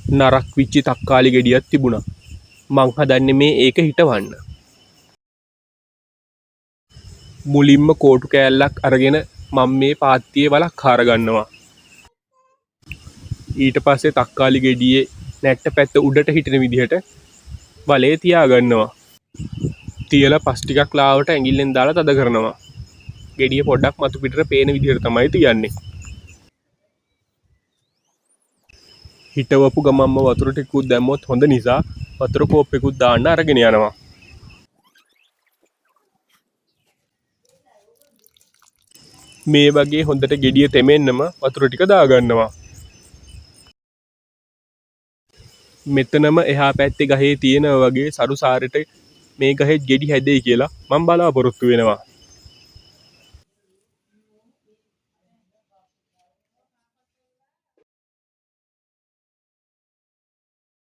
නරක් විච්චි තක්කාලි ගෙඩියක් තිබුණා. මං හදන්නේ මේ ඒක හිටවන්න. මුලින්ම කෝටු කෑල්ලක් අරගෙන මම මේ පාත්තියේ වලක් හාරගන්නවා. ඊට පස්සේ තක්කාලි ගෙඩියේ නැට්ට පැත්ත උඩට හිටින විදිහට වලේ තියාගන්නවා. තියලා පස් ටිකක් ලාවට ඇඟිල්ලෙන් දාලා තද කරනවා. ගෙඩිය පොඩ්ඩක් මතු පිටට පේන විදිහට තමයි තියන්නේ. හිටවපු ගමම්ම වතුර ටිකකුත් දැම්මොත් හොඳ නිසා වතුර කෝප්පෙකුත් දාන්න අරගෙන යනවා. මේ වගේ හොඳට ගෙඩිය තෙමෙන්නම වතුර ටික දාගන්නවා. මෙතනම එහා පැත්තේ ගහේ තියෙනවා වගේ සරු සාරෙට මේ ගහේ ගෙඩි හැදෙයි කියලා මම බලාපොරොත්තු වෙනවා.